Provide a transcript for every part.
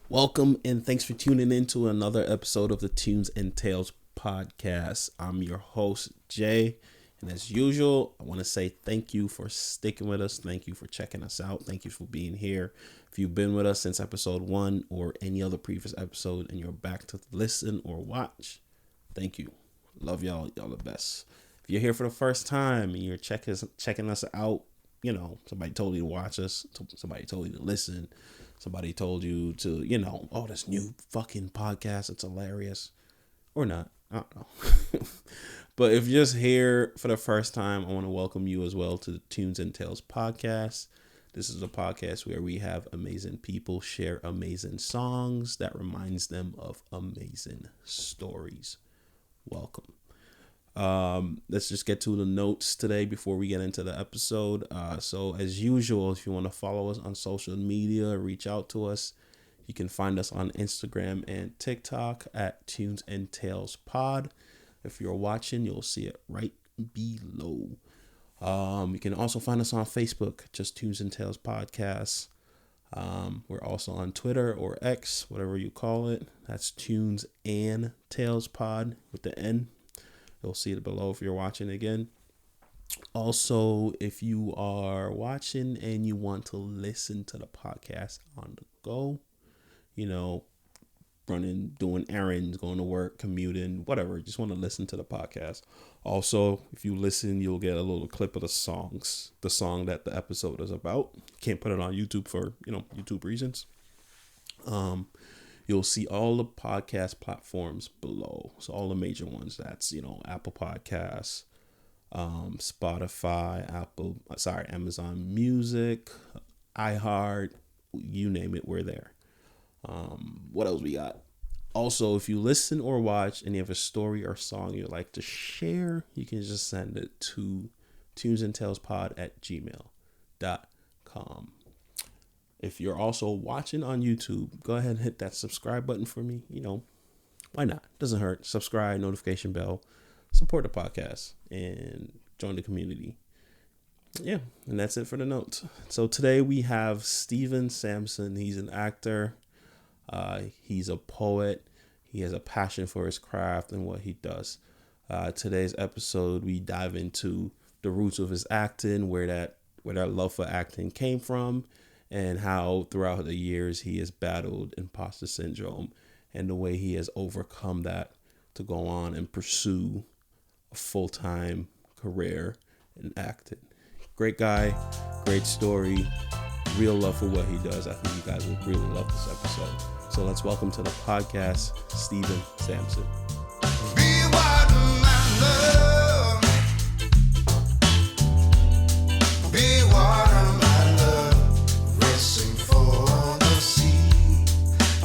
Welcome and thanks for tuning in to another episode of the Tunes and Tales podcast. I'm your host, Jay. And as usual, I want to say thank you for sticking with us. Thank you for checking us out. Thank you for being here. If you've been with us since episode 1 or any other previous episode and you're back to listen or watch, thank you. Love y'all. Y'all the best. If you're here for the first time and you're checking us out, somebody told you to watch us. Somebody told you to listen. Somebody told you to, this new fucking podcast, it's hilarious. Or not. I don't know. But if you're just here for the first time, I want to welcome you as well to the Tunes and Tales podcast. This is a podcast where we have amazing people share amazing songs that reminds them of amazing stories. Welcome. Let's just get to the notes today before we get into the episode. So as usual, if you want to follow us on social media, reach out to us. You can find us on Instagram and TikTok at tunesandtalespod. If you're watching, you'll see it right below. You can also find us on Facebook, just Tunes and Tales Podcast. We're also on Twitter or X, whatever you call it. That's Tunes and Tales Pod with the N. You'll see it below if you're watching again. Also, if you are watching and you want to listen to the podcast on the go, running, doing errands, going to work, commuting, whatever, just want to listen to the podcast. Also, if you listen, you'll get a little clip of the song that the episode is about. Can't put it on YouTube for, YouTube reasons. You'll see all the podcast platforms below. So all the major ones, that's, Apple Podcasts, Spotify, Amazon Music, iHeart, you name it, we're there. What else we got? Also, if you listen or watch and you have a story or song you'd like to share, you can just send it to tunesandtalespod@gmail.com. If you're also watching on YouTube, go ahead and hit that subscribe button for me. Why not? Doesn't hurt. Subscribe, notification bell, support the podcast, and join the community. Yeah, and that's it for the notes. So today we have Stephen Sampson. He's an actor. He's a poet. He has a passion for his craft and what he does. Today's episode, we dive into the roots of his acting, where that love for acting came from, and how throughout the years he has battled imposter syndrome and the way he has overcome that to go on and pursue a full-time career in acting. Great guy, great story, real love for what he does. I think you guys will really love this episode. So let's welcome to the podcast, Stephen Sampson. Be what my love. Be water, my love, racing for the sea.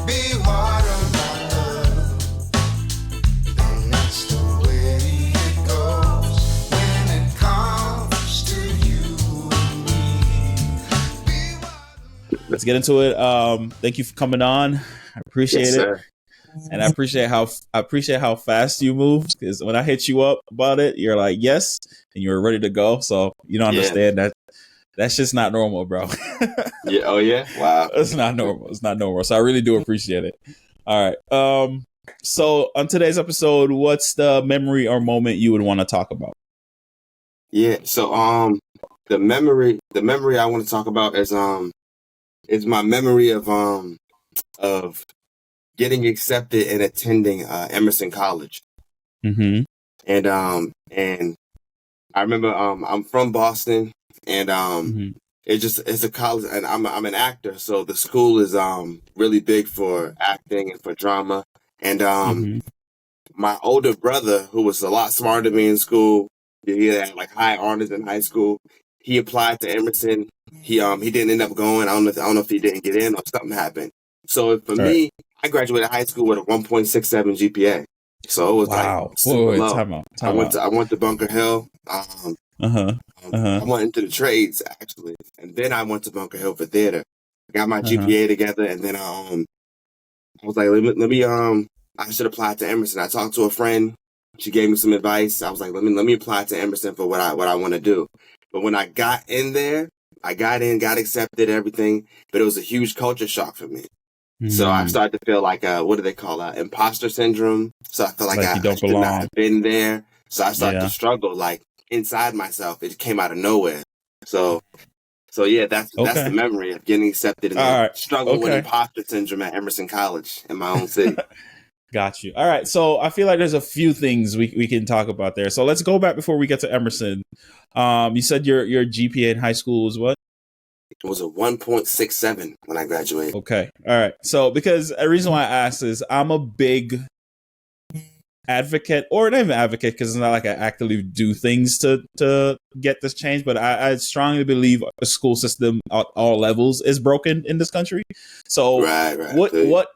Be water, my love, and that's the way it goes when it comes to you and me. Let's get into it. Thank you for coming on. I appreciate it. Sir. And I appreciate how fast you move, because when I hit you up about it, you're like, yes, and you're ready to go. So you don't understand that. That's just not normal, bro. Yeah. Oh yeah. Wow. It's not normal. So I really do appreciate it. All right. So on today's episode, what's the memory or moment you would want to talk about? Yeah. So the memory I want to talk about is my memory of getting accepted and attending Emerson College. Mm-hmm. And I remember I'm from Boston, and it's a college, and I'm an actor, so the school is really big for acting and for drama. And my older brother, who was a lot smarter than me in school, he had like high honors in high school. He applied to Emerson. He didn't end up going. I don't know if he didn't get in or something happened. So for me, I graduated high school with a 1.67 GPA. So it was like super low. Time out. I went to Bunker Hill. I went into the trades actually, and then I went to Bunker Hill for theater. I got my GPA together, and then I was like, let me I should apply to Emerson. I talked to a friend. She gave me some advice. I was like, let me apply to Emerson for what I want to do. But when I got in there, I got accepted, everything, but it was a huge culture shock for me. So I started to feel like what do they call imposter syndrome? So I felt like you I don't should not belong. have been there. So I started to struggle like inside myself. It came out of nowhere. So yeah, that's the memory of getting accepted and then struggle with imposter syndrome at Emerson College in my own city. Got you. All right. So I feel like there's a few things we can talk about there. So let's go back before we get to Emerson. You said your GPA in high school was what? It was a 1.67 when I graduated. Okay. All right. So because the reason why I asked is I'm a big advocate, or not even advocate, because it's not like I actively do things to get this change, but I strongly believe the school system at all levels is broken in this country. So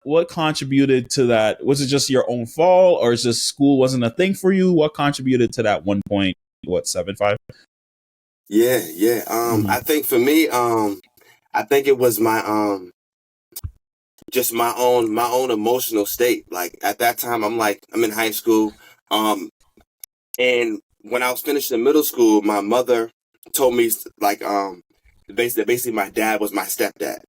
what contributed to that? Was it just your own fault, or is just school wasn't a thing for you? What contributed to that 1.75? Yeah. I think for me, I think it was my just my own emotional state. Like at that time, I'm in high school, and when I was finishing middle school, my mother told me like basically my dad was my stepdad.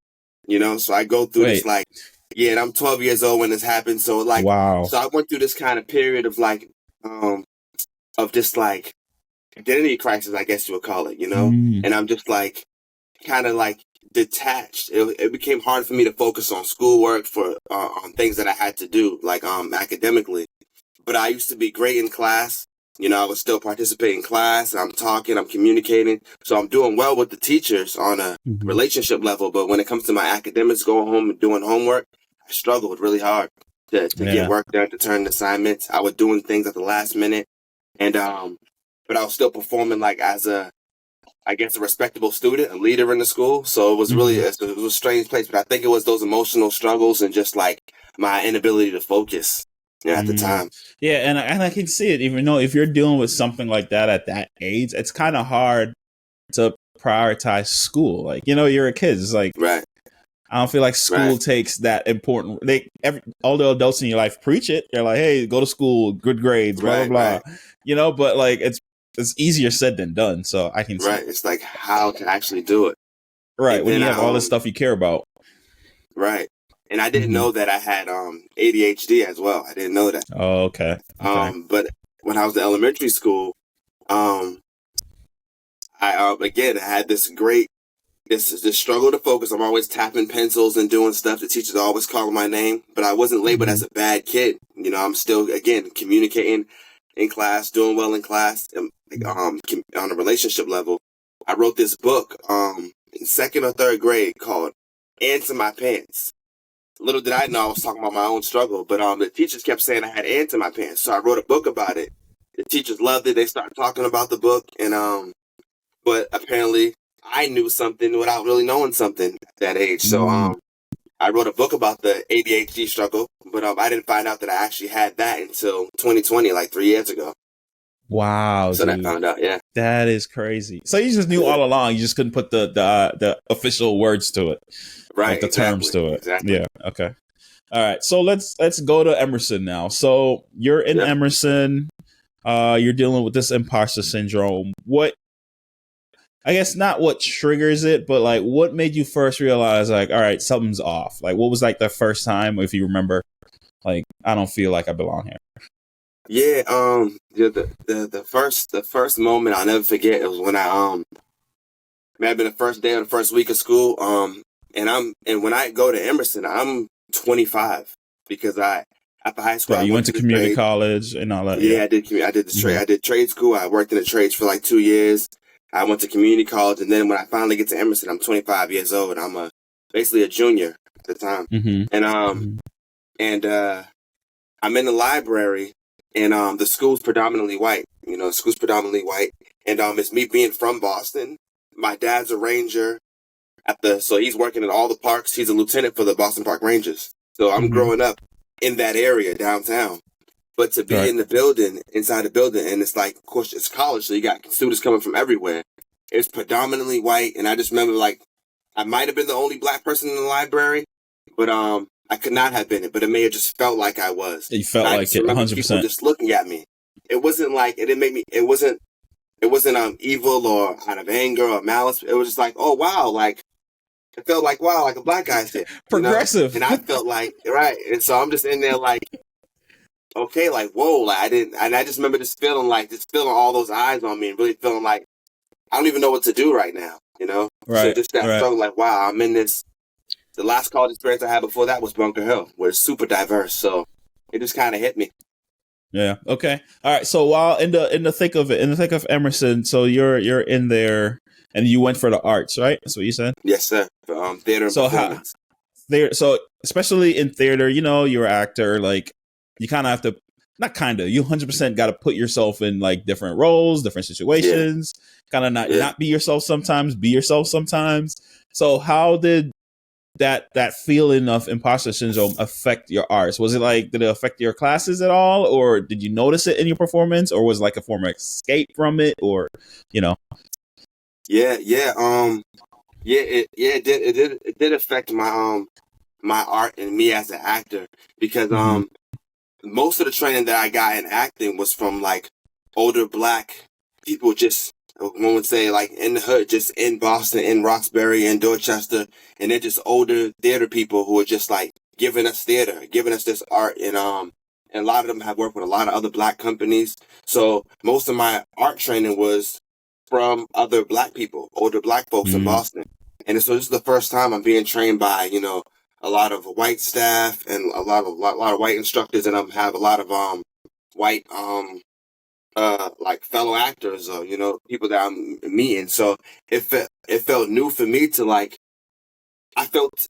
So I go through this like, yeah, and I'm 12 years old when this happened. So like, so I went through this kind of period of like of just like identity crisis, I guess you would call it, and I'm just like kind of like detached. It became hard for me to focus on schoolwork on things that I had to do, like academically. But I used to be great in class. I would still participate in class. I'm talking, I'm communicating. So I'm doing well with the teachers on a relationship level. But when it comes to my academics, going home and doing homework, I struggled really hard to get work done, to turn assignments. I was doing things at the last minute. And but I was still performing like as a respectable student, a leader in the school. So it was really, it was a strange place, but I think it was those emotional struggles and just like my inability to focus at the time. Yeah. And I can see it, even though if you're dealing with something like that at that age, it's kind of hard to prioritize school. Like, you're a kid. It's like, I don't feel like school takes that important. All the adults in your life preach it. They're like, hey, go to school, good grades, blah, blah, blah. But like, it's easier said than done. So I can see. Right. It's like how to actually do it. Right. When you have all this stuff you care about. Right. And I didn't know that I had ADHD as well. I didn't know that. Oh, okay. But when I was in elementary school, I had this struggle to focus. I'm always tapping pencils and doing stuff. The teachers always calling my name, but I wasn't labeled as a bad kid. I'm still, again, communicating in class, doing well in class, on a relationship level. I wrote this book in second or third grade called Ants in My Pants. Little did I know I was talking about my own struggle, but the teachers kept saying I had ants in my pants. So I wrote a book about it. The teachers loved it. They started talking about the book, and but apparently I knew something without really knowing something at that age. So I wrote a book about the ADHD struggle, but I didn't find out that I actually had that until 2020, like 3 years ago. Wow. So I found out, yeah. That is crazy. So you just knew all along. You just couldn't put the official words to it. Right. Like the terms to it. Exactly. Yeah. Okay. All right. So let's go to Emerson now. So you're in Emerson. You're dealing with this imposter syndrome. I guess not what triggers it, but like what made you first realize like, all right, something's off? Like what was like the first time, if you remember, like, I don't feel like I belong here? Yeah, the first moment I'll never forget, it was when I may have been the first day or the first week of school. And when I go to Emerson, I'm 25 because after high school, you went to community college and all that. Yeah, I did the trade. I did trade school. I worked in the trades for like 2 years. I went to community college, and then when I finally get to Emerson, I'm 25 years old. I'm basically a junior at the time, and I'm in the library, and the school's predominantly white. The school's predominantly white, and it's me being from Boston. My dad's a ranger so he's working in all the parks. He's a lieutenant for the Boston Park Rangers. So I'm growing up in that area downtown. But to be in the building, inside the building, and it's like, of course, it's college, so you got students coming from everywhere. It's predominantly white, and I just remember, like, I might have been the only black person in the library, but I could not have been it, but it may have just felt like I was. You felt like it, 100%. People just looking at me. It wasn't like, it wasn't evil or out of anger or malice. It was just like, oh, wow, like, it felt like, wow, like a black guy's here. Progressive. And I felt like, right. And so I'm just in there like, okay, like, whoa, like I just remember just feeling all those eyes on me and really feeling like, I don't even know what to do right now, Right. So just that struggle, like, wow, I'm in this. The last college experience I had before that was Bunker Hill, where it's super diverse. So it just kind of hit me. Yeah. Okay. All right. So while in the thick of it, in the thick of Emerson, so you're in there, and you went for the arts, right? That's what you said. Yes, sir. For, theater and performance. So especially in theater, you're an actor. Like you kind of have to, not kind of, you 100% got to put yourself in like different roles, different situations. Kind of not be yourself sometimes, be yourself sometimes. So how did that feeling of imposter syndrome affect your arts? Was it like, did it affect your classes at all, or did you notice it in your performance, or was it like a form of escape from it, or it did affect my art and me as an actor, because most of the training that I got in acting was from like older black people, just one would say like in the hood, just in Boston, in Roxbury, in Dorchester, and they're just older theater people who are just like giving us theater, giving us this art, and a lot of them have worked with a lot of other black companies. So most of my art training was from other black people, older black folks in Boston. And so this is the first time I'm being trained by, a lot of white staff and a lot of white instructors, and I have a lot of white like fellow actors, or people that I'm meeting. So it felt new for me to like, I felt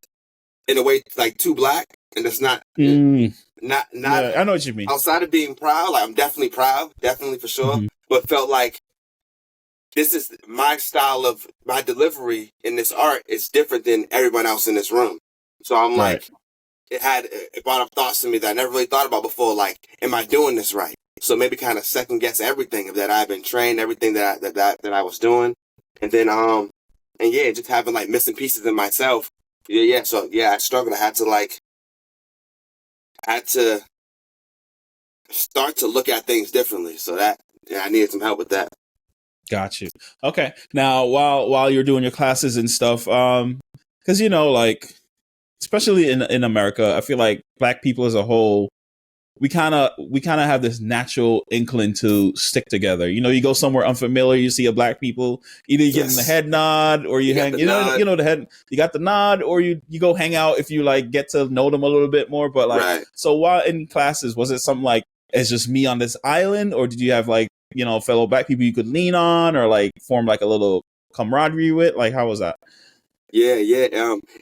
in a way like too black, and it's not not yeah, I know what you mean. Outside of being proud, like I'm definitely proud, definitely for sure, but felt like this is my style of my delivery in this art is different than everyone else in this room. So I'm like, it brought up thoughts to me that I never really thought about before. Like, am I doing this right? So maybe kind of second guess everything that I've been trained, everything that I was doing. And then, just having like missing pieces in myself. Yeah. So yeah, I struggled. I had to start to look at things differently. So I needed some help with that. Got you. Okay. Now, while you're doing your classes and stuff, because like, especially in America, I feel like black people as a whole, we kind of have this natural inkling to stick together. You go somewhere unfamiliar, you see a black people, either you get in the head nod, or you hang, the head, you got the nod, or you go hang out if you like get to know them a little bit more. But like, So while in classes, was it something like, it's just me on this island, or did you have like, fellow black people you could lean on, or like form like a little camaraderie with? Like, how was that? Yeah.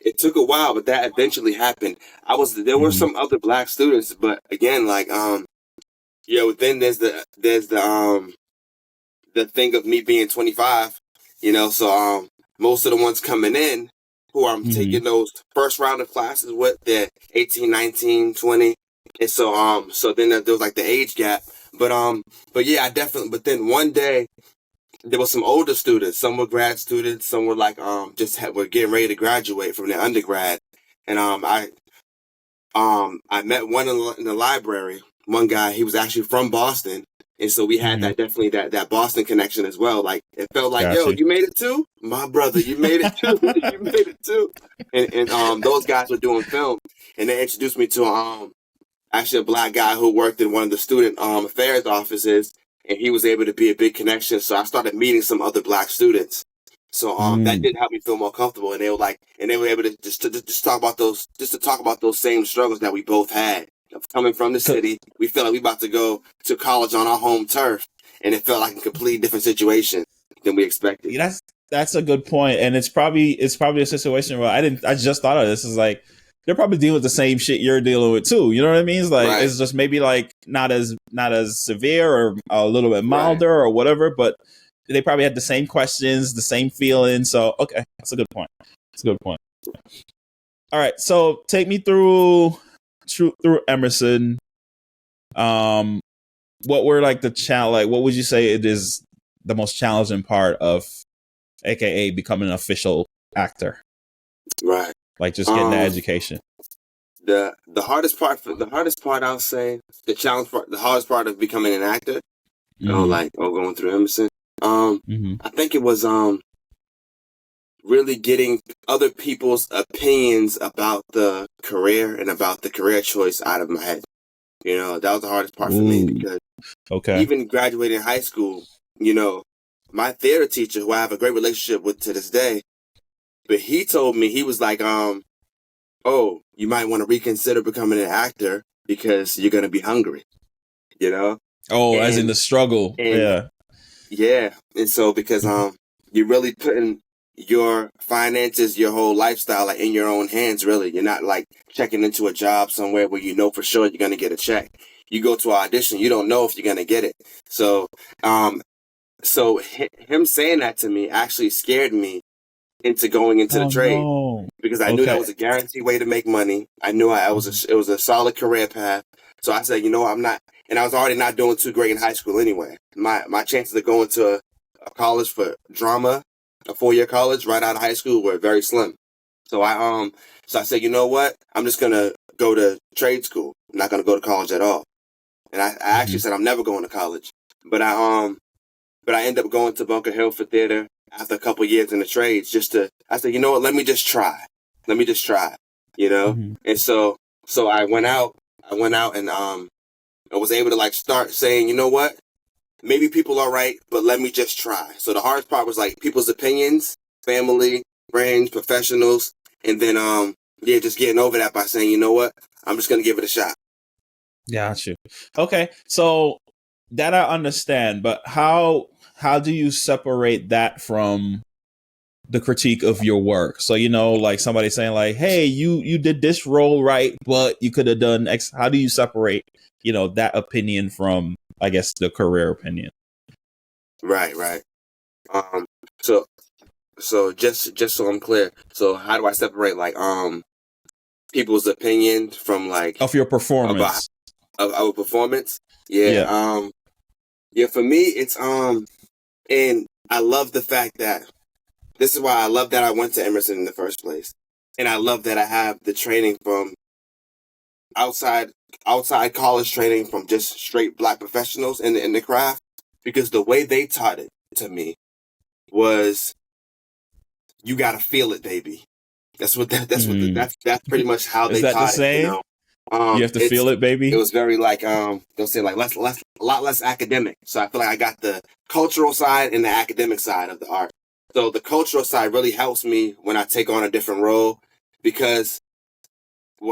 It took a while, but that eventually happened. There were some other black students, but again, like, then there's the thing of me being 25, so, most of the ones coming in who I'm taking those first round of classes with, they're 18, 19, 20. And so then there was like the age gap, but yeah, but then one day, there were some older students. Some were grad students. Some were like were getting ready to graduate from their undergrad. And I met one in the library. One guy, he was actually from Boston, and so we had that Boston connection as well. Like it felt like, yo, you made it too, my brother. You made it too. You made it too. And those guys were doing film, and they introduced me to actually a black guy who worked in one of the student affairs offices. And he was able to be a big connection. So I started meeting some other black students. So that did help me feel more comfortable. And they were able to just talk about those same struggles that we both had. Coming from the city, we felt like we about to go to college on our home turf, and it felt like a completely different situation than we expected. That's a good point. And it's probably a situation where I just thought of this. Is like, they're probably dealing with the same shit you're dealing with too. You know what I mean? It's like, It's just maybe like not as severe, or a little bit milder, or whatever, but they probably had the same questions, the same feelings. So, okay. That's a good point. All right. So take me through Emerson. What were like the challenge? Like, what would you say it is the most challenging part of AKA becoming an official actor? Right. Like just getting the education. The hardest part, I'll say, the hardest part of becoming an actor, going through Emerson. I think it was really getting other people's opinions about the career and about the career choice out of my head. You know, that was the hardest part for me, because even graduating high school, you know, my theater teacher, who I have a great relationship with to this day, but he told me, he was like, oh, you might want to reconsider becoming an actor because you're going to be hungry, you know? Oh, as in the struggle. Yeah. Yeah. And so because you're really putting your finances, your whole lifestyle, like, in your own hands, really. You're not like checking into a job somewhere where you know for sure you're going to get a check. You go to an audition, you don't know if you're going to get it. So, so him saying that to me actually scared me into going into the trade, because I knew that was a guaranteed way to make money. I knew it was a solid career path. So I said, you know, I'm not, and I was already not doing too great in high school anyway. My chances of going to a college for drama, a 4-year college right out of high school, were very slim. So I said, you know what? I'm just gonna go to trade school. I'm not gonna go to college at all. And I actually said I'm never going to college. But I ended up going to Bunker Hill for theater after a couple years in the trades, I said, you know what? Let me just try, you know? And so I went out and I was able to like start saying, you know what? Maybe people are right, but let me just try. So the hardest part was like people's opinions, family, friends, professionals, and then just getting over that by saying, you know what? I'm just gonna give it a shot. Gotcha. Okay, so that I understand, but how do you separate that from the critique of your work? So, you know, like somebody saying like, hey, you did this role right, but you could have done X. How do you separate, you know, that opinion from, I guess, the career opinion? Right. So just so I'm clear, so how do I separate like people's opinion from like of your performance? Of our performance? Yeah. For me it's and I love the fact that this is why I love that I went to Emerson in the first place. And I love that I have the training from outside college training from just straight Black professionals in the craft, because the way they taught it to me was, you gotta feel it, baby. That's pretty much how they taught it. You know, you have to feel it, baby. It was very like they'll say like a lot less academic. So I feel like I got the cultural side and the academic side of the art. So the cultural side really helps me when I take on a different role, because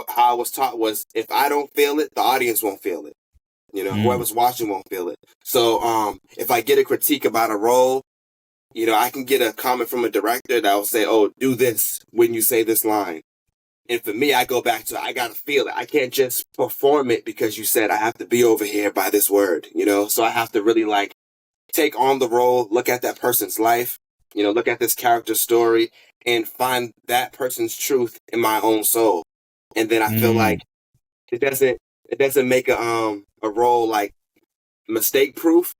how I was taught was, if I don't feel it, the audience won't feel it. You know, whoever's watching won't feel it. So if I get a critique about a role, you know, I can get a comment from a director that will say, oh, do this when you say this line. And for me, I go back to, I got to feel it. I can't just perform it because you said I have to be over here by this word, you know? So I have to really like take on the role, look at that person's life, you know, look at this character's story, and find that person's truth in my own soul. And then I feel like it doesn't make a role like mistake proof,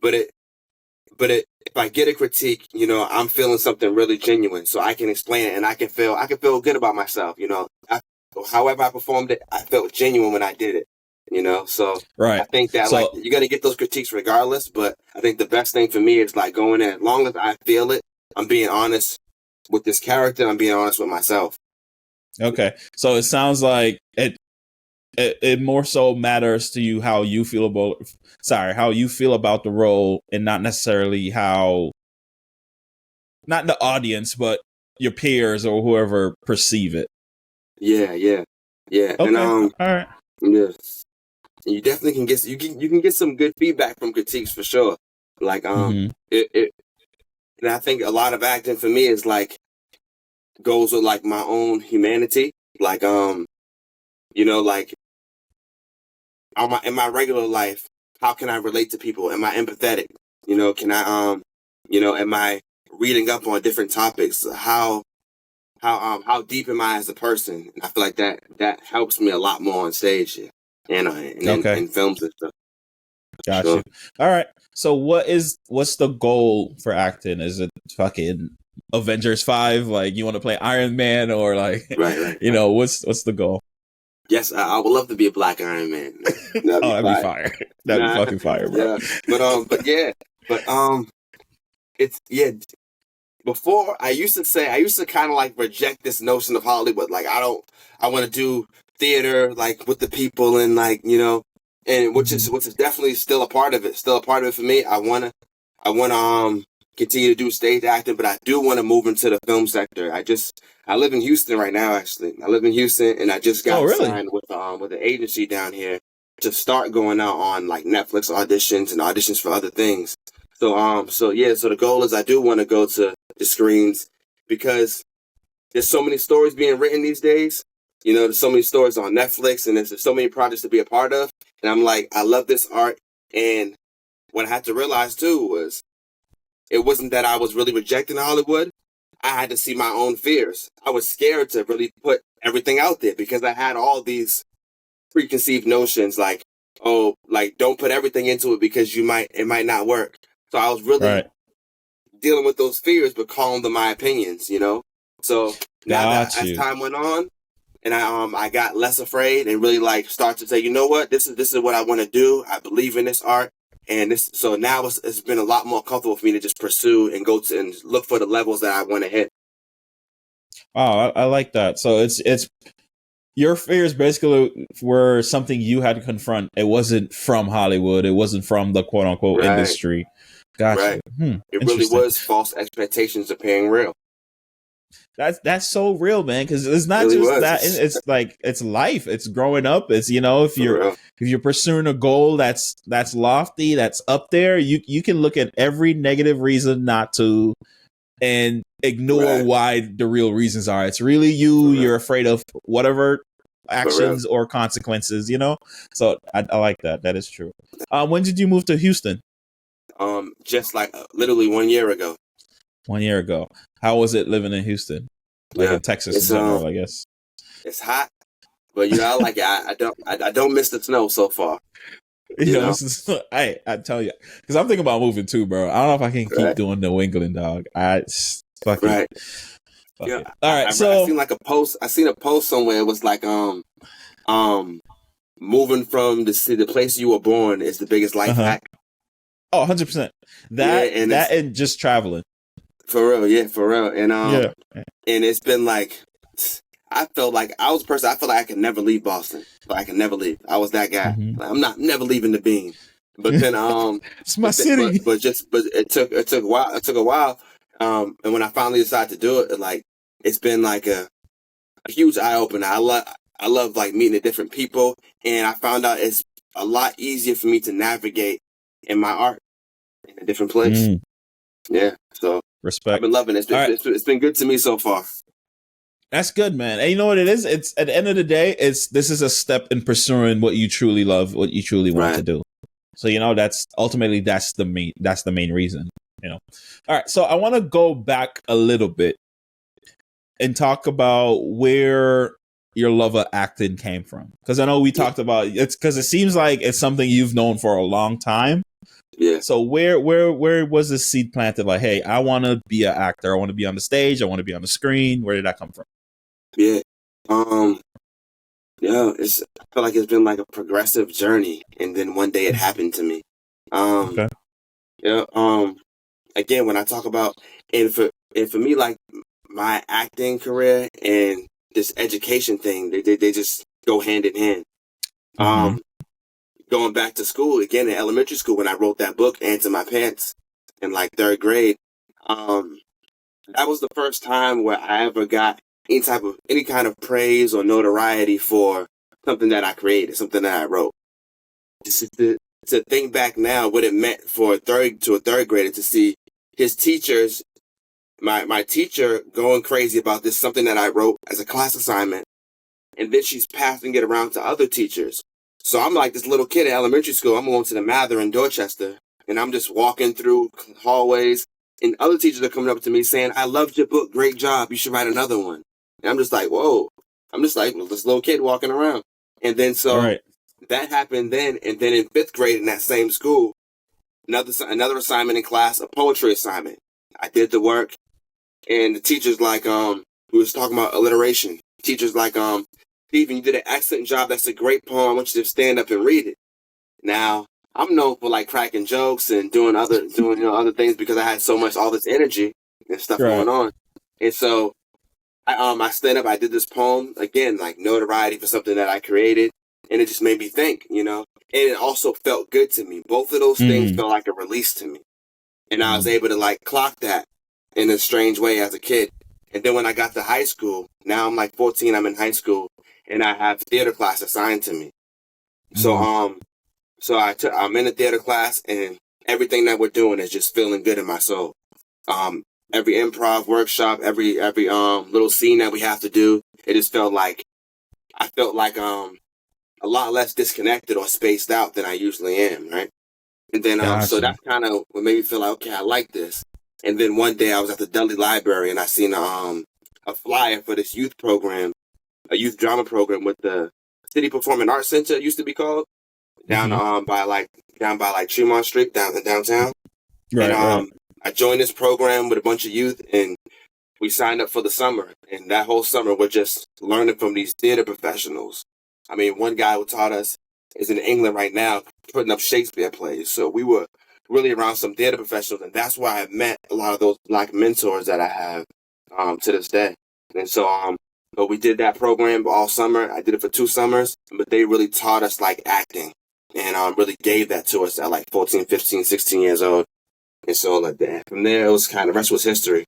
but if I get a critique, you know, I'm feeling something really genuine, so I can explain it and I can feel good about myself. You know, however I performed it, I felt genuine when I did it. You know, so I think that like you're gonna get those critiques regardless. But I think the best thing for me is like going in. As long as I feel it, I'm being honest with this character. I'm being honest with myself. Okay, so it sounds like it more so matters to you how you feel about the role, and not necessarily not the audience, but your peers or whoever perceive it. Yeah. Okay. And, all right. Yeah. You definitely can get you can get some good feedback from critiques for sure. Like and I think a lot of acting for me is like goes with like my own humanity. Like you know, like in my regular life, how can I relate to people? Am I empathetic? You know, can I you know, am I reading up on different topics? How deep am I as a person? And I feel like that helps me a lot more on stage and in films and stuff. Got you. All right. So what's the goal for acting? Is it fucking Avengers 5? Like you want to play Iron Man, or like right. You know, what's the goal? Yes, I would love to be a Black Iron Man. That'd be fire. That'd be fucking fire, bro. Yeah. But it's before I used to kind of like reject this notion of Hollywood. Like I want to do theater like with the people and like, and which is definitely still a part of it. Still a part of it for me. I wanna continue to do stage acting, but I do want to move into the film sector. I live in Houston right now. Actually, I live in Houston, and I just Oh, got really? signed with an agency down here to start going out on like Netflix auditions and auditions for other things. So yeah, so the goal is I do want to go to the screens because there's so many stories being written these days. There's so many stories on Netflix, and there's so many projects to be a part of. And I'm like, I love this art. And what I had to realize too was it wasn't that I was really rejecting Hollywood. I had to see my own fears. I was scared to really put everything out there because I had all these preconceived notions like, oh, like don't put everything into it because it might not work. So I was really dealing with those fears, but calling them my opinions, So now that as time went on, and I got less afraid and really like start to say, you know what, this is what I want to do. I believe in this art, and this. So now it's been a lot more comfortable for me to just pursue and go to and look for the levels that I want to hit. Wow, I like that. So it's your fears basically were something you had to confront. It wasn't from Hollywood. It wasn't from the quote unquote industry. Gotcha. Right. It really was false expectations appearing real. That's so real, man. Because it's not really just that. It's like it's life. It's growing up. It's if you're pursuing a goal that's lofty, that's up there. You can look at every negative reason not to, and ignore why the real reasons are. It's really you. You're afraid of whatever actions or consequences. So I like that. That is true. When did you move to Houston? Just like literally 1 year ago. 1 year ago. How was it living in Houston? Like in Texas in general, I guess. It's hot, but I like it. I don't miss the snow so far. I tell you, because I'm thinking about moving too, bro. I don't know if I can keep doing New England, dog. Fuck it. All right. So I seen like a post. I seen a post somewhere. It was like moving from the place you were born is the biggest life hack. Oh, 100%. That and just traveling. For real. And and it's been like I felt like I was a person. I felt like I could never leave Boston. I could never leave. I was that guy. Like, I'm never leaving the bean. But then it's my city. But it took a while. It took a while. And when I finally decided to do it, it's been like a huge eye opener. I love like meeting different people, and I found out it's a lot easier for me to navigate in my art in a different place. Yeah, so respect. I've been loving it. It's been good to me so far. That's good, man. And you know what it is? It's at the end of the day, this is a step in pursuing what you truly love, what you truly want to do. So that's ultimately that's the main reason. All right. So I want to go back a little bit and talk about where your love of acting came from, because I know we talked about it's because it seems like it's something you've known for a long time. Yeah. So where was the seed planted? Like, hey, I want to be an actor. I want to be on the stage. I want to be on the screen. Where did that come from? Yeah. I feel like it's been like a progressive journey, and then one day it happened to me. Okay. Yeah. Again, when I talk about and for me, like my acting career and this education thing, they just go hand in hand. Going back to school again in elementary school when I wrote that book, Anthem My Pants, in like 3rd grade, that was the first time where I ever got any kind of praise or notoriety for something that I created, something that I wrote. Just to think back now what it meant for a third grader to see his teachers, my teacher going crazy about this, something that I wrote as a class assignment, and then she's passing it around to other teachers. So I'm like this little kid in elementary school. I'm going to the Mather in Dorchester, and I'm just walking through hallways, and other teachers are coming up to me saying, "I loved your book. Great job. You should write another one." And I'm just like, whoa. I'm just like this little kid walking around. And then that happened then. And then in 5th grade in that same school, another assignment in class, a poetry assignment. I did the work, and the teacher's like, we was talking about alliteration. Teacher's like, Stephen, you did an excellent job. That's a great poem. I want you to stand up and read it. Now, I'm known for like cracking jokes and doing other things because I had all this energy. and stuff going on. And so I stand up, I did this poem, again, like notoriety for something that I created, and it just made me think, and it also felt good to me. Both of those things felt like a release to me. And I was able to like clock that in a strange way as a kid. And then when I got to high school, now I'm like 14, I'm in high school, and I have theater class assigned to me. So I'm in a theater class, and everything that we're doing is just feeling good in my soul. Every improv workshop, every little scene that we have to do, it just felt like I felt like a lot less disconnected or spaced out than I usually am, right? And then so that's kind of what made me feel like, okay, I like this. And then one day I was at the Dudley Library, and I seen a flyer for this youth program, a youth drama program with the City Performing Arts Center, it used to be called, down by Tremont Street, downtown. Right, I joined this program with a bunch of youth, and we signed up for the summer. And that whole summer, we're just learning from these theater professionals. I mean, one guy who taught us is in England right now, putting up Shakespeare plays. So we were really around some theater professionals, and that's why I met a lot of those Black mentors that I have to this day. And so, but we did that program all summer. I did it for 2 summers, but they really taught us like acting, and really gave that to us at like 14, 15, 16 years old. And so like that, from there, it was kind of, rest was history.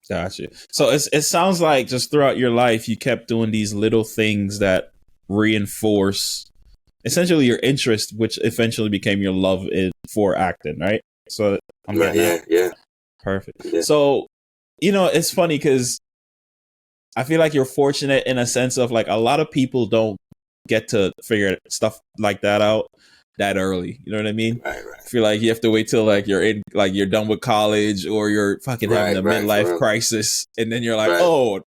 Gotcha. So it sounds like just throughout your life, you kept doing these little things that reinforce essentially your interest, which eventually became your love for acting, right? So I'm yeah. Perfect. Yeah. So, it's funny because I feel like you're fortunate in a sense of like a lot of people don't get to figure stuff like that out that early. You know what I mean? Right. I feel like you have to wait till like you're done with college, or you're fucking having a midlife crisis, and then you're like, oh,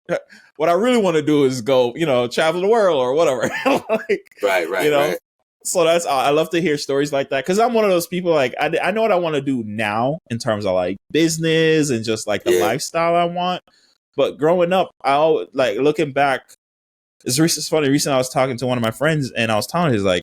what I really want to do is go, travel the world or whatever. Right. So I love to hear stories like that, because I'm one of those people, like I know what I want to do now in terms of like business and just like the lifestyle I want. But growing up, I always, like, looking back, it's funny. Recently, I was talking to one of my friends, and I was telling him, like,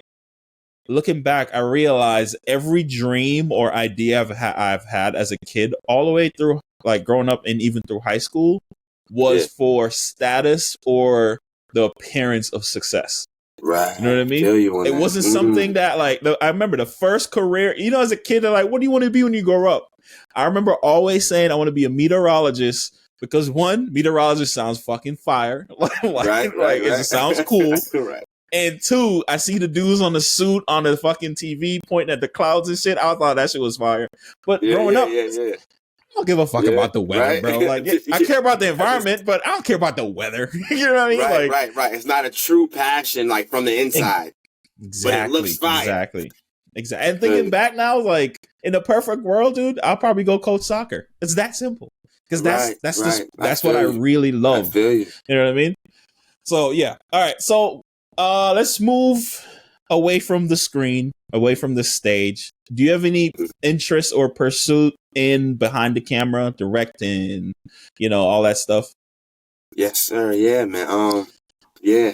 looking back, I realized every dream or idea I've had as a kid, all the way through like growing up and even through high school, was for status or the appearance of success. Right. You know what I mean? It wasn't something that like, I remember the first career, as a kid, they're like, what do you want to be when you grow up? I remember always saying I want to be a meteorologist, because one, meteorologist sounds fucking fire. It sounds cool. Right. And two, I see the dudes on the suit on the fucking TV pointing at the clouds and shit. I thought that shit was fire. But growing up, I don't give a fuck about the weather, bro. Like, I care about the environment, but I don't care about the weather. You know what I mean? Right. It's not a true passion, like, from the inside. Exactly. But it looks fire. Exactly. And thinking back now, like, in the perfect world, dude, I'll probably go coach soccer. It's that simple. Because that's what I really love. I feel you. You know what I mean? So, yeah. All right. So, let's move away from the screen, away from the stage. Do you have any interest or pursuit in behind the camera, directing, all that stuff? Yes, sir. Yeah, man. Yeah.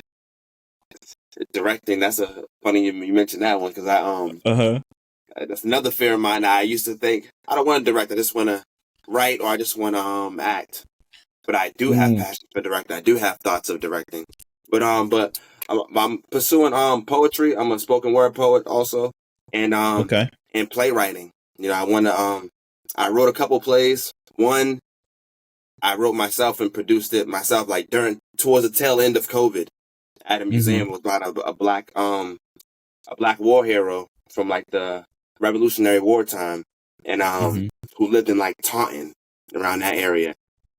Directing, that's a funny you mentioned that one, because that's another fear of mine. I used to think, I don't want to direct, I just want to write, or I just want to act. But I do have passion for directing. I do have thoughts of directing. But I'm pursuing poetry. I'm a spoken word poet also, and and playwriting. I want to. I wrote a couple plays. One, I wrote myself and produced it myself, like towards the tail end of COVID, at a museum. It was about a black war hero from like the Revolutionary War time, and who lived in like Taunton, around that area.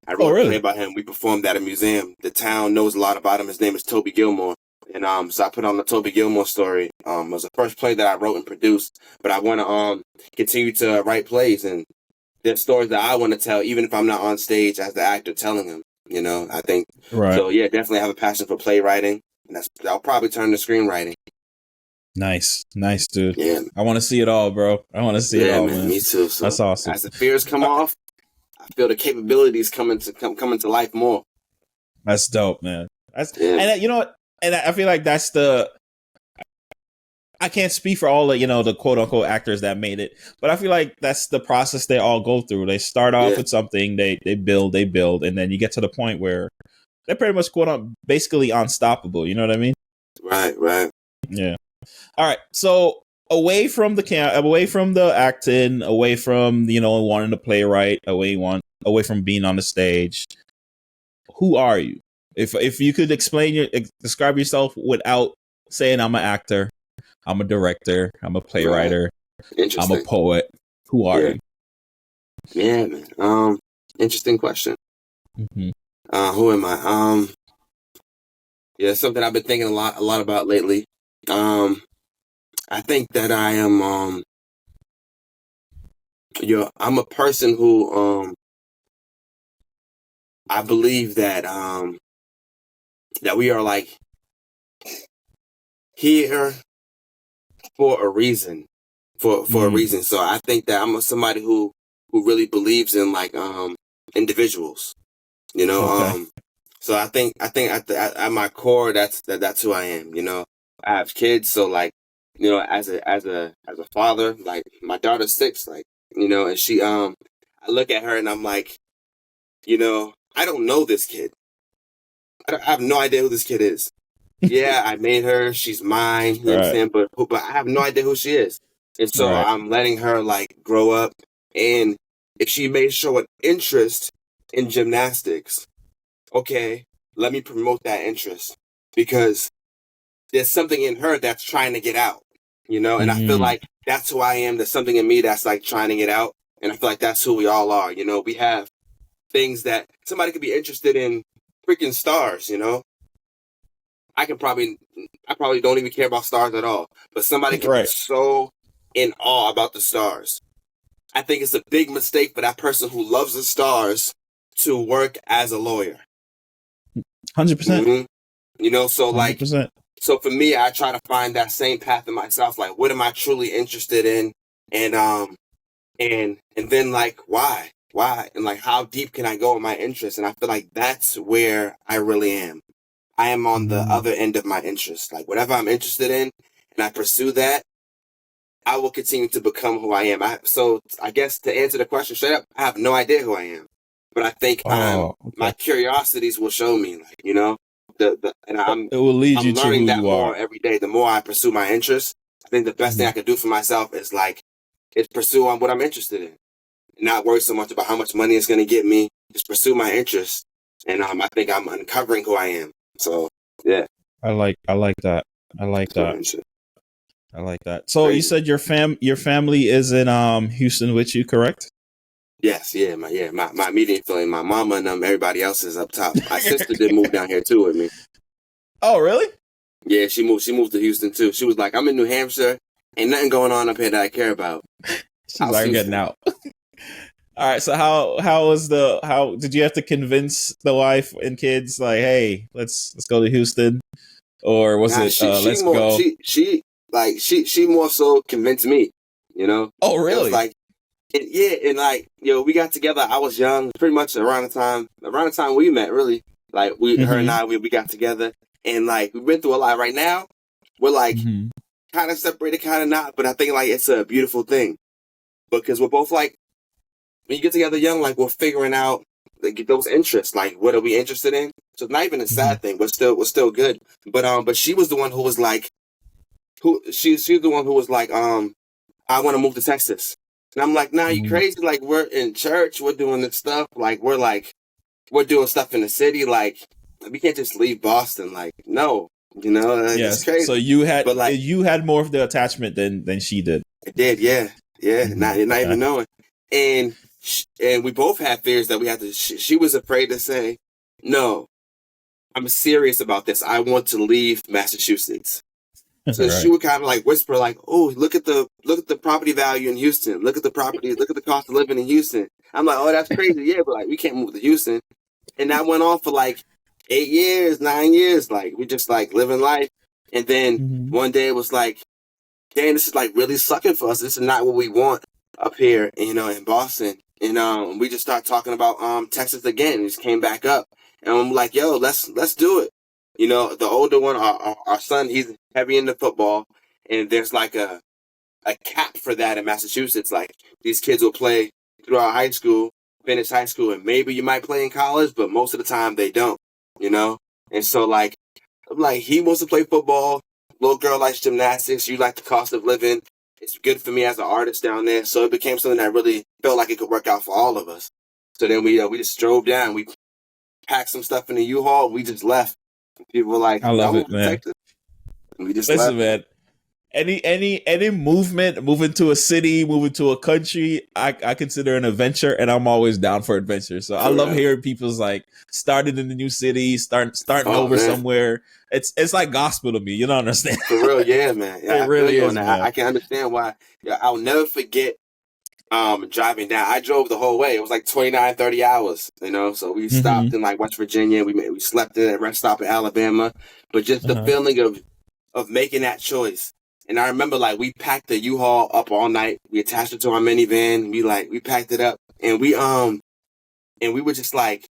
I wrote a play about him. We performed at a museum. The town knows a lot about him. His name is Toby Gilmore. And so I put on the Toby Gilmore story. It was the first play that I wrote and produced. But I want to continue to write plays, and there's stories that I want to tell, even if I'm not on stage as the actor telling them. I think. Right. So yeah, definitely have a passion for playwriting, and I'll probably turn to screenwriting. Nice, dude. Yeah, I want to see it all, bro. I want to see it all, man. Me too. So that's awesome. As the fears come off, I feel the capabilities coming to life more. That's dope, man. And you know what? And I feel like that's I can't speak for all the, the quote unquote actors that made it, but I feel like that's the process they all go through. They start off with something, they build, and then you get to the point where they're pretty much basically unstoppable. You know what I mean? Right. Yeah. All right. So away from the acting, away from, wanting to play right, away from being on the stage, who are you? If you could describe yourself without saying I'm an actor, I'm a director, I'm a playwright, I'm a poet, who are you? Yeah, man. Interesting question. Mm-hmm. Who am I? Yeah, something I've been thinking a lot about lately. I think that I am, I'm a person who, I believe that, that we are like here for a reason, for a reason. So I think that I'm somebody who really believes in like, individuals, Okay. So I think at my core, that's who I am. I have kids, so like, as a father, like my daughter's 6, like, and she, I look at her and I'm like, I don't know this kid. I have no idea who this kid is. Yeah, I made her. She's mine. You understand? But I have no idea who she is. And so I'm letting her like grow up. And if she may show an interest in gymnastics, okay, let me promote that interest, because there's something in her that's trying to get out, and I feel like that's who I am. There's something in me that's like trying to get out. And I feel like that's who we all are. We have things that somebody could be interested in, freaking stars, I probably don't even care about stars at all, but somebody can be so in awe about the stars. I think it's a big mistake for that person who loves the stars to work as a lawyer. 100%. So like, 100%. So for me, I try to find that same path in myself. Like, what am I truly interested in? And then like, why? And like, how deep can I go in my interest? And I feel like that's where I really am. I am on the other end of my interest. Like, whatever I'm interested in and I pursue that, I will continue to become who I am. So I guess to answer the question straight up, I have no idea who I am, but I think my curiosities will show me, like, it will lead you to who you are. I'm learning that more every day. The more I pursue my interests, I think the best thing I can do for myself is pursue on what I'm interested in, not worry so much about how much money it's going to get me. Just pursue my interests, and I think I'm uncovering who I am. So yeah, I like that. I like that. So you said your family is in Houston with you, correct? Yes, my immediate family, my mama and everybody else is up top. My sister did move down here too with me. Oh, really? Yeah, she moved to Houston too. She was like, I'm in New Hampshire, ain't nothing going on up here that I care about. She's like, I'm getting out. All right, so how did you have to convince the wife and kids, like, hey, let's go to Houston, or was let's go? She more so convinced me, Oh, really? It was like, we got together. I was young, pretty much around the time we met, really. Like her and I, we got together, and like we've been through a lot. Right now, we're like kind of separated, kind of not, but I think like it's a beautiful thing, because we're both like, when you get together young, like we're figuring out like those interests, like what are we interested in. So it's not even a sad thing, but we're still good. But she was the one who was like, she's the one who was like, I want to move to Texas. And I'm like, nah, you crazy? Like, we're in church, we're doing this stuff. Like, we're doing stuff in the city. Like, we can't just leave Boston. Like, no, it's crazy. So you had more of the attachment than she did. I did, yeah. Not even knowing. And we both had fears that we had to. She was afraid to say, no, I'm serious about this. I want to leave Massachusetts. So she would kind of like whisper, like, "Oh, look at the property value in Houston. Look at the cost of living in Houston." I'm like, "Oh, that's crazy, yeah, but like we can't move to Houston." And that went on for like 8 years, 9 years. Like we just like living life. And then one day it was like, "Dang, this is like really sucking for us. This is not what we want up here, in Boston." And we just started talking about Texas again. It just came back up, and I'm like, "Yo, let's do it." The older one, our son, he's heavy into football, and there's like a cap for that in Massachusetts. Like these kids will play throughout high school, finish high school, and maybe you might play in college, but most of the time they don't, you know? And so like, I'm like, he wants to play football. Little girl likes gymnastics. You like the cost of living. It's good for me as an artist down there. So it became something that really felt like it could work out for all of us. So then we just drove down. We packed some stuff in the U-Haul. We just left. People were like, I love it, man. Texas. And we just Listen, left. man. Any movement, moving to a city, moving to a country, I consider an adventure, and I'm always down for adventure. So I love hearing people's like started in a new city, starting over somewhere. It's like gospel to me. You don't understand? For real, yeah, man. Yeah, it really is, man. I can understand why. Yeah, I'll never forget driving down. I drove the whole way. It was like 29, 30 hours, you know. So we stopped in like West Virginia. We slept in a rest stop in Alabama. But just the feeling of making that choice. And I remember like we packed the U-Haul up all night. We attached it to our minivan. We packed it up, and we were just like,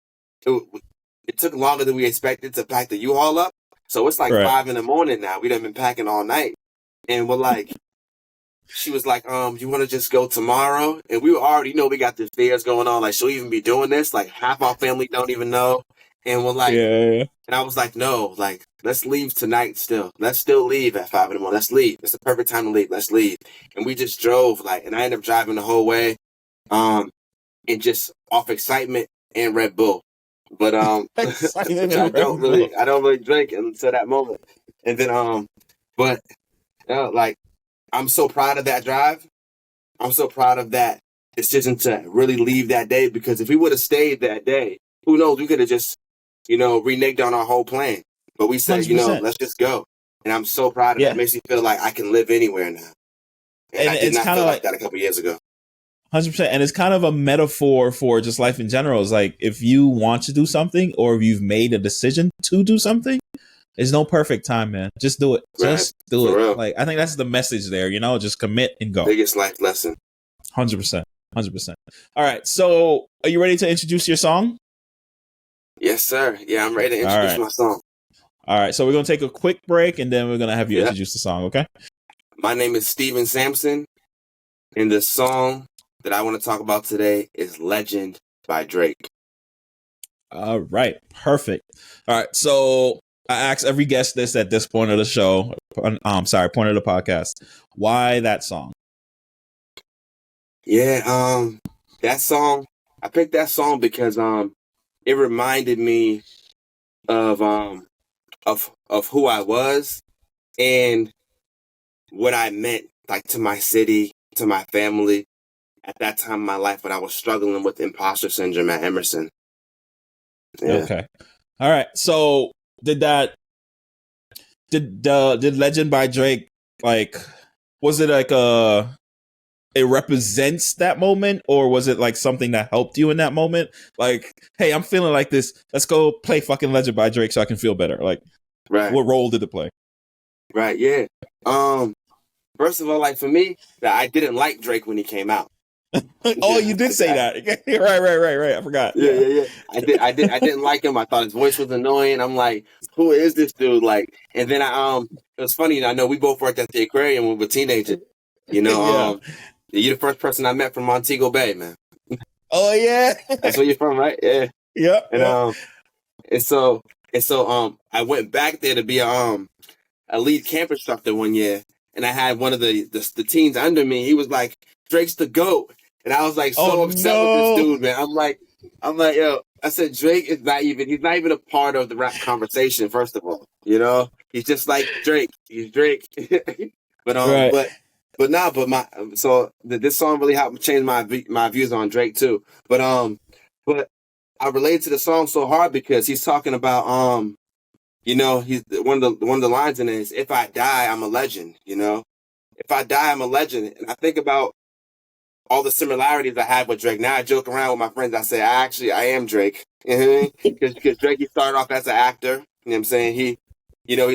it took longer than we expected to pack the U-Haul up. So it's like 5 a.m. now. We done been packing all night, and we're like, she was like, you want to just go tomorrow? And we already know we got this fears going on. Like, she'll even be doing this. Like half our family don't even know, and we're like, and I was like, no, like, let's leave tonight still. Let's still leave at 5 a.m. Let's leave. It's the perfect time to leave. Let's leave. And we just drove, like, and I ended up driving the whole way, and just off excitement and Red Bull. But I don't really drink until that moment. And then but like, I'm so proud of that drive. I'm so proud of that decision to really leave that day, because if we would have stayed that day, who knows, we could have just, reneged on our whole plan. But we said, 100%. Let's just go. And I'm so proud of that. It makes me feel like I can live anywhere now. And I did not feel like that a couple years ago. 100%. And it's kind of a metaphor for just life in general. It's like, if you want to do something, or if you've made a decision to do something, there's no perfect time, man. Just do it. Just do it. Real. Like, I think that's the message there, just commit and go. Biggest life lesson. 100%. 100%. All right. So are you ready to introduce your song? Yes, sir. Yeah, I'm ready to introduce my song. All right. So we're going to take a quick break, and then we're going to have you introduce the song. Okay. My name is Stephen Sampson, and the song that I want to talk about today is Legend by Drake. All right. Perfect. All right. So I ask every guest this at this point of the show. Point of the podcast. Why that song? Yeah, that song. I picked that song because it reminded me of who I was and what I meant, like, to my city, to my family at that time in my life when I was struggling with imposter syndrome at Emerson. Yeah. Okay. All right. So did Legend by Drake, like, was it like it represents that moment, or was it like something that helped you in that moment? Like, hey, I'm feeling like this. Let's go play fucking Legend by Drake so I can feel better. Like, what role did it play? Right. Yeah. First of all, like, for me, I didn't like Drake when he came out. Oh, you did say that. Right. I forgot. Yeah. I didn't like him. I thought his voice was annoying. I'm like, who is this dude? Like, and then it was funny. I know we both worked at the aquarium when we were teenagers. You're the first person I met from Montego Bay, man. Oh yeah, that's where you're from, right? Yeah. Yeah. And so I went back there to be a lead camp instructor one year, and I had one of the teens under me. He was like, "Drake's the GOAT," and I was like so upset with this dude, man. I'm like, yo, I said Drake is he's not even a part of the rap conversation. First of all, he's just like Drake. He's Drake, this song really helped change my views on Drake too. But I relate to the song so hard because he's talking about he's one of the lines in it is, "If I die, I'm a legend." If I die, I'm a legend, and I think about all the similarities I have with Drake. Now I joke around with my friends. I say I am Drake, because Drake, he started off as an actor. You know what I'm saying? He's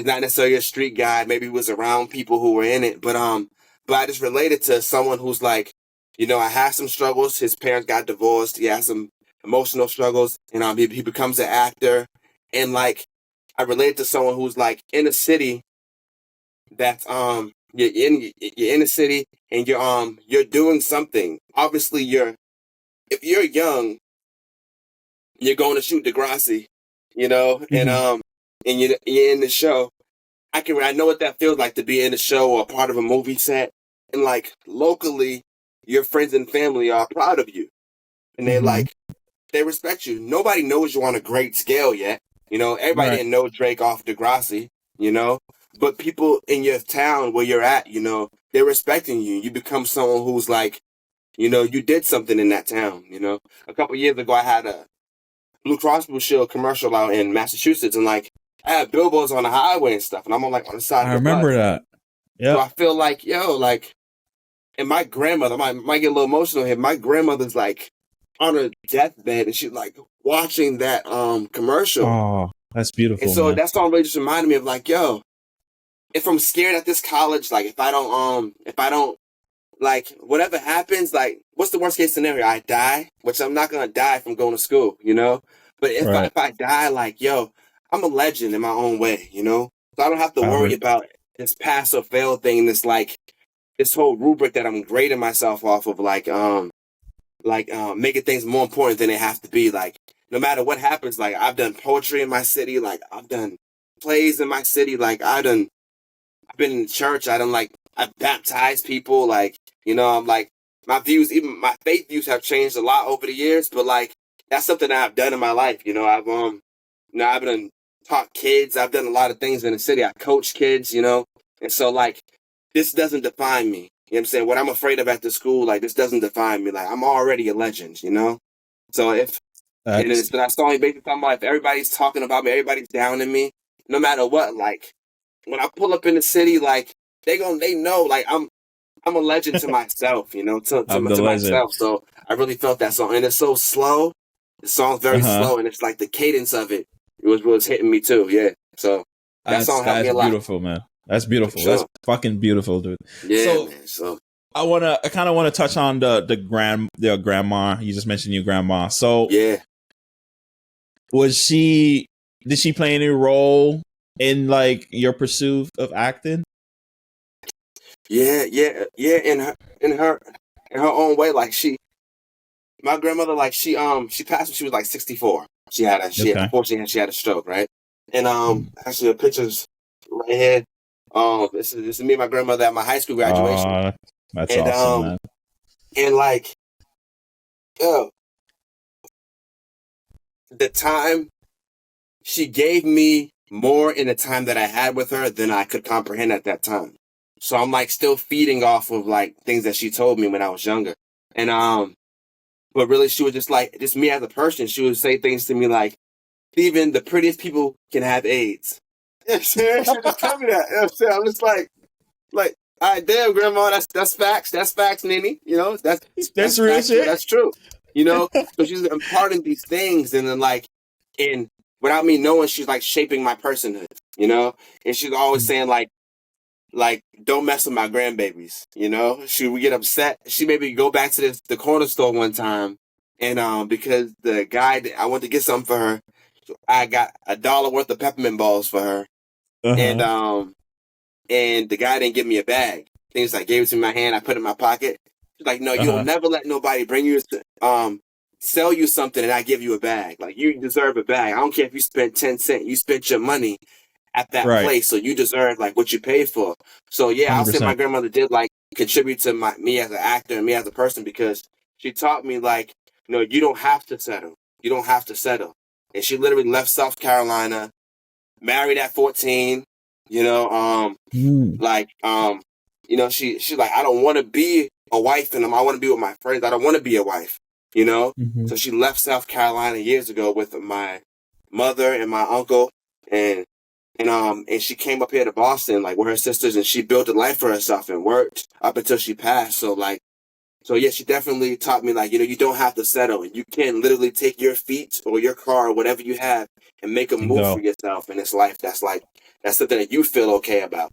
not necessarily a street guy. Maybe he was around people who were in it, but I just related to someone who's like, I had some struggles. His parents got divorced. He had some emotional struggles, and he becomes an actor. And like, I relate to someone who's like in a city that's you're in the city and you're doing something. Obviously, if you're young, you're going to shoot Degrassi, and you're in the show. I know what that feels like to be in a show or part of a movie set, and like locally, your friends and family are proud of you, and they respect you. Nobody knows you on a great scale yet. Everybody didn't know Drake off Degrassi, but people in your town where you're at, they're respecting you. You become someone who's like, you did something in that town. A couple years ago, I had a Blue Cross Blue Shield commercial out in Massachusetts, and like I had billboards on the highway and stuff, and I'm on the side of the remember bus. that. Yeah. So I feel like, and my grandmother, might get a little emotional here. My grandmother's like on her deathbed, and she's like watching that commercial. Oh, that's beautiful. And so man. that song really just reminded me of like, if I'm scared at this college, like if I don't like whatever happens, like what's the worst case scenario? I die, which I'm not gonna die from going to school, But if I die, like I'm a legend in my own way, So I don't have to worry about this pass or fail thing. This whole rubric that I'm grading myself off of, making things more important than they have to be. Like no matter what happens, like I've done poetry in my city, like I've done plays in my city, like I've been in church, I've baptized people, I'm like my views, even my faith views have changed a lot over the years, but like that's something that I've done in my life. I've been taught kids, I've done a lot of things in the city. I coach kids, and so like this doesn't define me. You know what I'm saying? What I'm afraid of at the school, like this doesn't define me. Like I'm already a legend, So and it's that song basically talking about if everybody's talking about me, everybody's down in me, no matter what, like when I pull up in the city, like they know, like I'm a legend to myself, to myself. So I really felt that song, and it's so slow. The song's very slow, and it's like the cadence of it was hitting me too. Yeah, so that song helped me a lot. That's beautiful, man. That's beautiful. Sure. That's fucking beautiful, dude. Yeah, man. So I kind of want to touch on the grandma. You just mentioned your grandma. So yeah, did she play any role in like your pursuit of acting? Yeah. In her own way. Like my grandmother, like she passed when she was like 64. Unfortunately she had a stroke, right? And actually the pictures right here. This is me and my grandmother at my high school graduation. That's awesome, man. And like, the time she gave me more in the time that I had with her than I could comprehend at that time. So I'm like still feeding off of like things that she told me when I was younger. And but really she was just me as a person. She would say things to me like, Stephen, the prettiest people can have AIDS. Yeah, she would just tell me that. You know what I'm saying? I'm just like, all right, damn, grandma, that's facts. That's facts, Nini. That's real facts, shit. That's true. So she's imparting these things, and then and without me knowing, she's like shaping my personhood. And she's always saying like don't mess with my grandbabies. She would get upset. She made me go back to the corner store one time, and because the guy I went to get something for her, I got $1 worth of peppermint balls for her, and the guy didn't give me a bag. Things like gave it to me in my hand, I put it in my pocket. She's like, no, you'll never let nobody bring you sell you something and I give you a bag. Like you deserve a bag. I don't care if you spent 10 cents, you spent your money at that place, so you deserve like what you paid for. So yeah, 100%. I'll say my grandmother did like contribute to me as an actor and me as a person, because she taught me like, you don't have to settle. You don't have to settle. And she literally left South Carolina, married at 14. She's like, I don't want to be a wife, and I want to be with my friends. I don't want to be a wife, So she left South Carolina years ago with my mother and my uncle, and she came up here to Boston, like with her sisters, and she built a life for herself and worked up until she passed. So yeah, she definitely taught me like, you don't have to settle. You can literally take your feet or your car or whatever you have and make a move for yourself in this life. That's something that you feel okay about.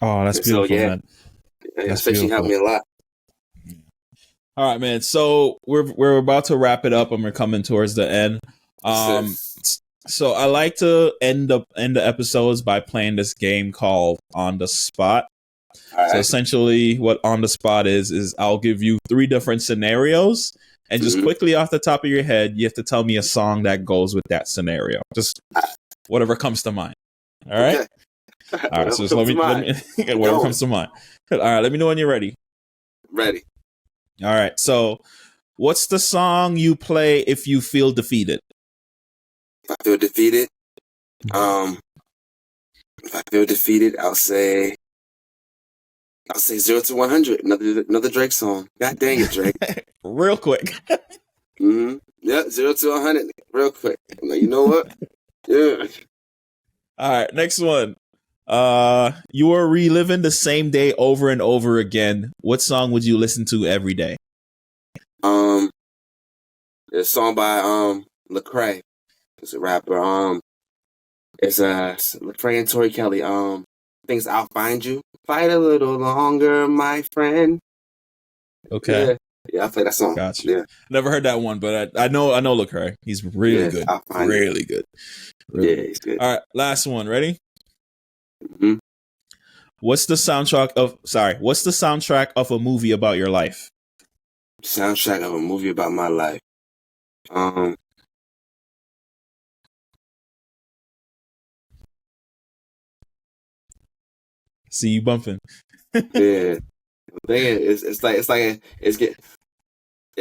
Oh, that's beautiful, man. That's beautiful. She helped me a lot. All right, man. So we're about to wrap it up, and we're coming towards the end. So I like to end the episodes by playing this game called On the Spot. All So right. essentially what on the spot is I'll give you 3 different scenarios, and just quickly off the top of your head, you have to tell me a song that goes with that scenario. Just whatever comes to mind. All right? Okay. All right, so just let me whatever comes to mind. All right, let me know when you're ready. Ready. All right, so what's the song you play if you feel defeated? If I feel defeated, I'll say 0 to 100. Another Drake song. God dang it, Drake. Real quick. Yeah, 0 to 100. Real quick. I'm like, you know what? Yeah. All right, next one. You are reliving the same day over and over again. What song would you listen to every day? There's a song by Lecrae. It's a rapper. It's Lecrae and Tori Kelly. I think it's I'll Find You. Fight a little longer, my friend. Okay. Yeah, I play that song. Gotcha. Yeah. Never heard that one, but I know Lecrae. He's really good. Really good. Really Yeah, he's good. All right, last one. Ready? Mm-hmm. What's the soundtrack of a movie about your life? Soundtrack of a movie about my life. See you bumping. Yeah. It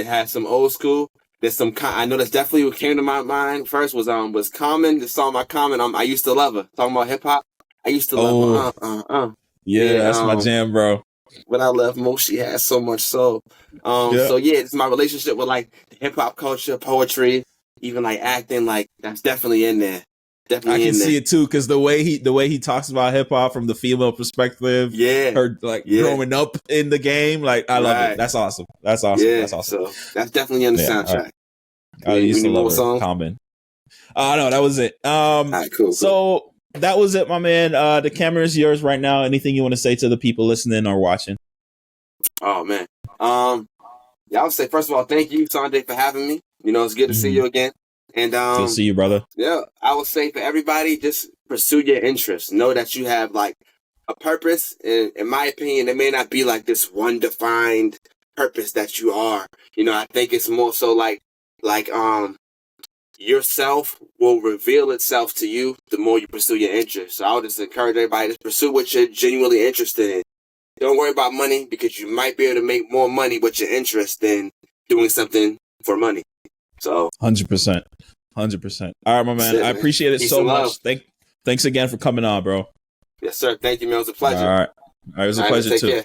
has some old school. There's some. I know that's definitely what came to my mind first was Common. The song by Common. I used to love her. Talking about hip hop. I used to love her. Yeah, that's my jam, bro. When I left Mo, she had so much soul. So yeah, it's my relationship with like hip hop culture, poetry, even like acting. Like that's definitely in there. Definitely I can see it too, because the way he talks about hip hop from the female perspective, her growing up in the game, like I love it. That's awesome. That's awesome. Yeah, that's awesome. So that's definitely on the soundtrack. I used to love her. Common. No, that was it. Cool. So that was it, my man. The camera is yours right now. Anything you want to say to the people listening or watching? Oh man. Yeah, I would say first of all, thank you, Sunday, for having me. You know, it's good to see you again. And good to see you, brother. Yeah, I would say for everybody, just pursue your interests. Know that you have like a purpose. And in my opinion, it may not be like this one defined purpose that you are. You know, I think it's more so like yourself will reveal itself to you the more you pursue your interests. So I would just encourage everybody to pursue what you're genuinely interested in. Don't worry about money, because you might be able to make more money with your interest than doing something for money. So 100%. All right, my man. I appreciate it so much. Thanks again for coming on, bro. Yes, sir. Thank you, man. It was a pleasure. All right. It was a pleasure too.